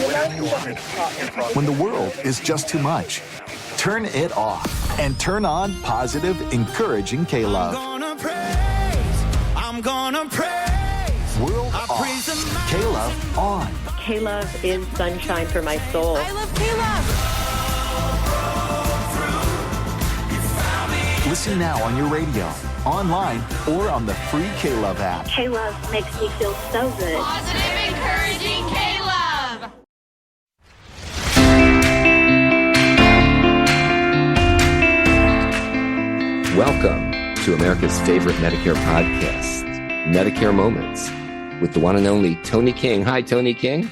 When the world is just too much, turn it off and turn on positive, encouraging K-Love. I'm gonna praise. World off. K-Love on. K-Love is sunshine for my soul. I love K-Love. Listen now on your radio, online, or on the free K-Love app. K-Love makes me feel so good. Positive, encouraging K-Love. Welcome to America's favorite Medicare podcast, Medicare Moments, with the one and only Toni King. Hi, Toni King.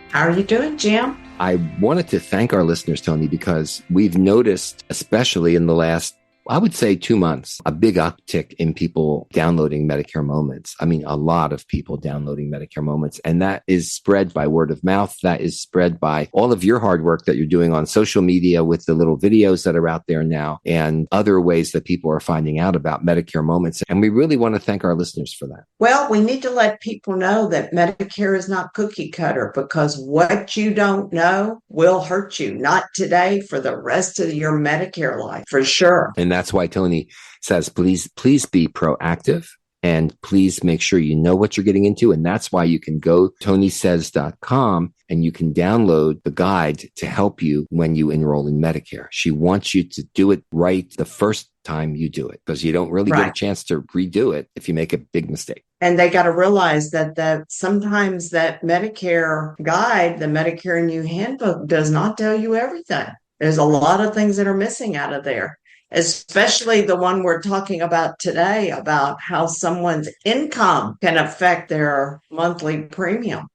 How are you doing, Jim? I wanted to thank our listeners, Toni, because we've noticed, especially in the last, I would say 2 months, a big uptick in people downloading Medicare Moments. I mean, a lot of people downloading Medicare Moments. And that is spread by word of mouth. That is spread by all of your hard work that you're doing on social media with the little videos that are out there now and other ways that people are finding out about Medicare Moments. And we really want to thank our listeners for that. Well, we need to let people know that Medicare is not cookie cutter, because what you don't know will hurt you. Not today, for the rest of your Medicare life, for sure. And that's why Toni says, please be proactive and please make sure you know what you're getting into. And that's why you can go tonisays.com and you can download the guide to help you when you enroll in Medicare. She wants you to do it right the first time you do it, because you don't really get a chance to redo it if you make a big mistake. And they got to realize that sometimes that Medicare guide, the Medicare New Handbook, does not tell you everything. There's a lot of things that are missing out of there, especially the one we're talking about today, about how someone's income can affect their monthly premium.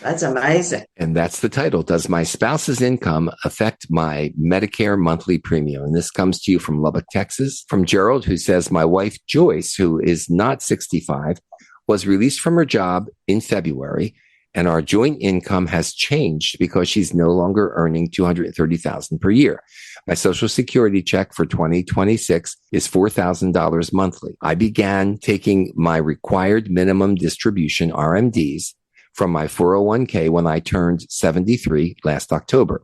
That's amazing. And that's the title. Does my spouse's income affect my Medicare monthly premium? And this comes to you from Lubbock, Texas, from Gerald, who says, my wife, Joyce, who is not 65, was released from her job in February, and our joint income has changed because she's no longer earning $230,000 per year. My Social Security check for 2026 is $4,000 monthly. I began taking my required minimum distribution RMDs from my 401k when I turned 73 last October.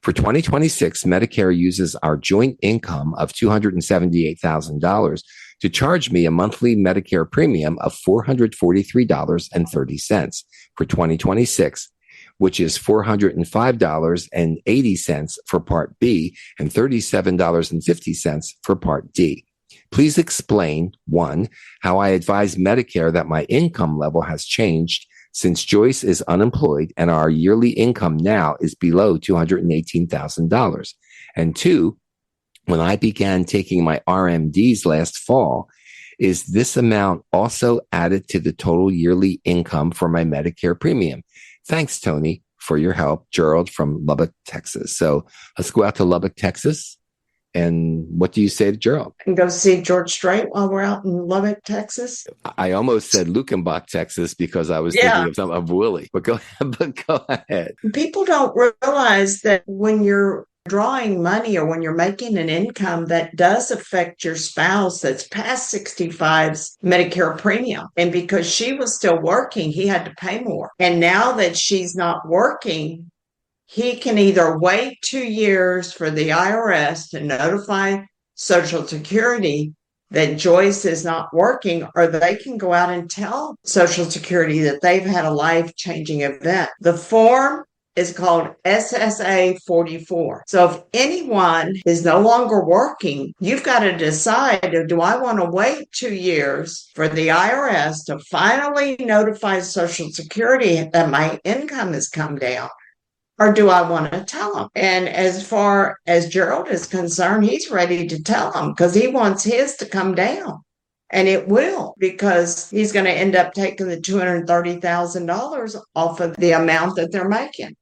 For 2026, Medicare uses our joint income of $278,000 to charge me a monthly Medicare premium of $443.30 for 2026, which is $405.80 for Part B and $37.50 for Part D. Please explain, 1, how I advise Medicare that my income level has changed since Joyce is unemployed and our yearly income now is below $218,000. And 2, when I began taking my RMDs last fall, is this amount also added to the total yearly income for my Medicare premium? Thanks, Toni, for your help. Gerald from Lubbock, Texas. So let's go out to Lubbock, Texas. And what do you say to Gerald? And go see George Strait while we're out in Lubbock, Texas. I almost said Luckenbach, Texas, because I was thinking of Willie. But go ahead. People don't realize that when you're drawing money or when you're making an income, that does affect your spouse that's past 65's Medicare premium. And because she was still working, he had to pay more. And now that she's not working, he can either wait 2 years for the IRS to notify Social Security that Joyce is not working, or they can go out and tell Social Security that they've had a life-changing event. The form is called SSA 44. So if anyone is no longer working, you've got to decide, do I want to wait 2 years for the IRS to finally notify Social Security that my income has come down? Or do I want to tell them? And as far as Gerald is concerned, he's ready to tell them because he wants his to come down. And it will, because he's going to end up taking the $230,000 off of the amount that they're making.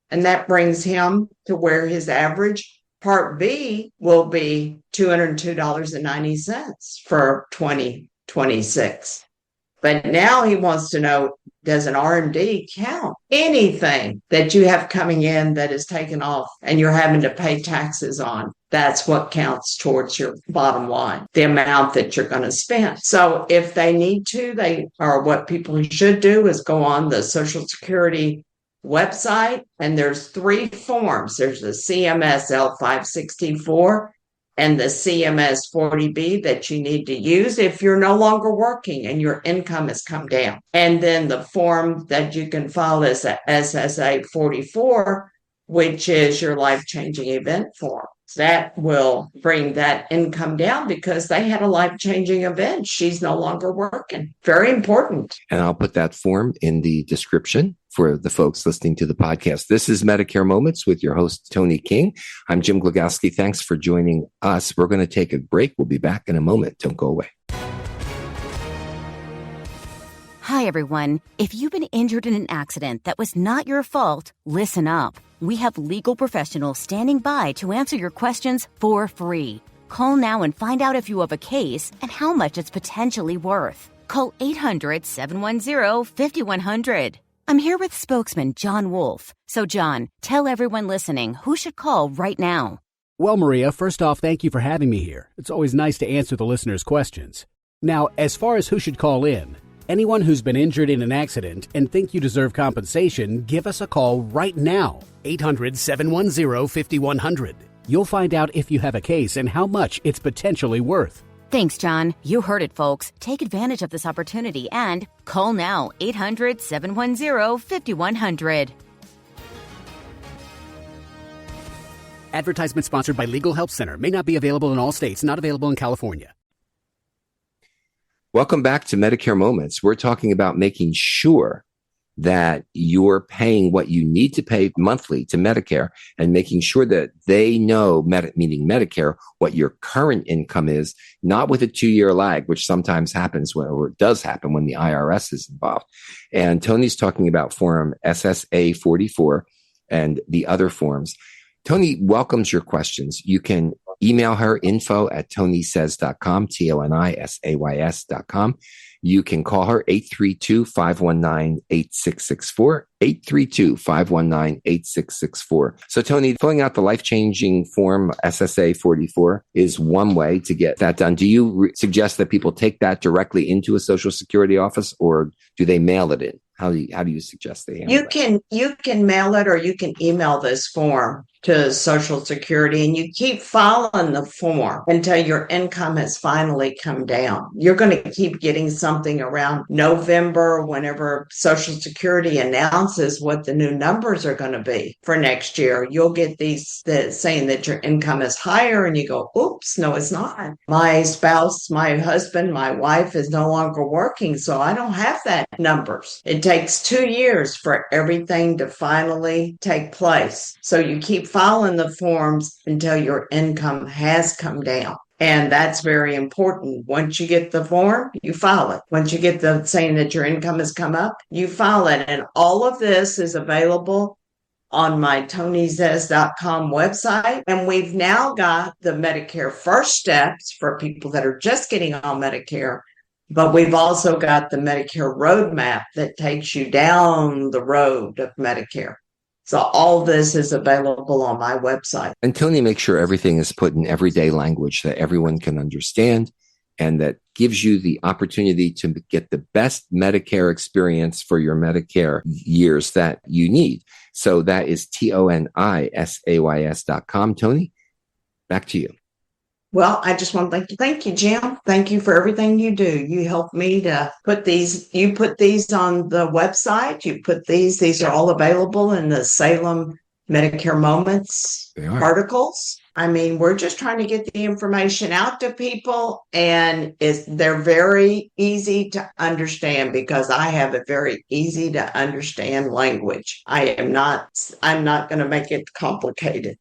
And that brings him to where his average Part B will be $202.90 for 2026. But now he wants to know, does an RMD count? Anything that you have coming in that is taken off and you're having to pay taxes on, that's what counts towards your bottom line, the amount that you're going to spend. So if they need to, what people should do is go on the Social Security website, and there's 3 forms. There's the CMS L564 and the CMS-40B that you need to use if you're no longer working and your income has come down. And then the form that you can file is a SSA 44, which is your life-changing event form. That will bring that income down because they had a life-changing event. She's no longer working. Very important. And I'll put that form in the description for the folks listening to the podcast. This is Medicare Moments with your host, Toni King. I'm Jim Glogowski. Thanks for joining us. We're going to take a break. We'll be back in a moment. Don't go away. Hi, everyone. If you've been injured in an accident that was not your fault, listen up. We have legal professionals standing by to answer your questions for free. Call now and find out if you have a case and how much it's potentially worth. Call 800-710-5100. I'm here with spokesman John Wolf. So, John, tell everyone listening who should call right now. Well, Maria, first off, thank you for having me here. It's always nice to answer the listeners' questions. Now, as far as who should call in, anyone who's been injured in an accident and think you deserve compensation, give us a call right now. 800-710-5100. You'll find out if you have a case and how much it's potentially worth. Thanks, John. You heard it, folks. Take advantage of this opportunity and call now. 800-710-5100. Advertisement sponsored by Legal Help Center. May not be available in all states. Not available in California. Welcome back to Medicare Moments. We're talking about making sure that you're paying what you need to pay monthly to Medicare and making sure that they know, meaning Medicare, what your current income is, not with a 2-year lag, which sometimes happens or it does happen when the IRS is involved. And Toni's talking about Form SSA 44 and the other forms. Toni welcomes your questions. You can email her info@tonisays.com, TONISAYS.com. You can call her 832-519-8664, 832-519-8664. So, Toni, filling out the life-changing form SSA 44 is one way to get that done. Do you suggest that people take that directly into a Social Security office, or do they mail it in? How do you suggest they handle that? You can mail it, or you can email this form to Social Security, and you keep filing the form until your income has finally come down. You're going to keep getting something around November, whenever Social Security announces what the new numbers are going to be for next year. You'll get these saying that your income is higher, and you go, oops, no, it's not. My spouse, my husband, my wife is no longer working, so I don't have that numbers. It takes 2 years for everything to finally take place. So you keep filing the forms until your income has come down. And that's very important. Once you get the form, you file it. Once you get the saying that your income has come up, you file it. And all of this is available on my ToniSays.com website. And we've now got the Medicare First Steps for people that are just getting on Medicare. But we've also got the Medicare roadmap that takes you down the road of Medicare. So all this is available on my website. And Toni makes sure everything is put in everyday language that everyone can understand and that gives you the opportunity to get the best Medicare experience for your Medicare years that you need. So that is TONISAYS.com. Toni, back to you. Well, I just want to thank you, Jim. Thank you for everything you do. You help me to put these on the website. These are all available in the Salem Medicare Moments articles. I mean, we're just trying to get the information out to people, and they're very easy to understand because I have a very easy to understand language. I'm not going to make it complicated.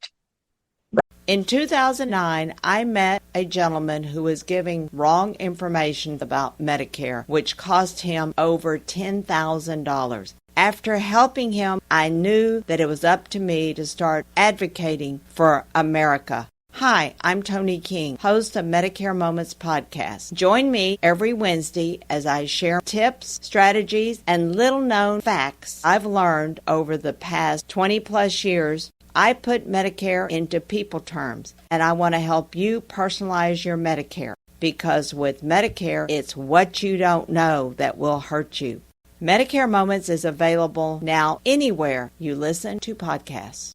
In 2009, I met a gentleman who was giving wrong information about Medicare, which cost him over $10,000. After helping him, I knew that it was up to me to start advocating for America. Hi, I'm Toni King, host of Medicare Moments podcast. Join me every Wednesday as I share tips, strategies, and little-known facts I've learned over the past 20-plus years. I put Medicare into people terms, and I want to help you personalize your Medicare, because with Medicare, it's what you don't know that will hurt you. Medicare Moments is available now anywhere you listen to podcasts.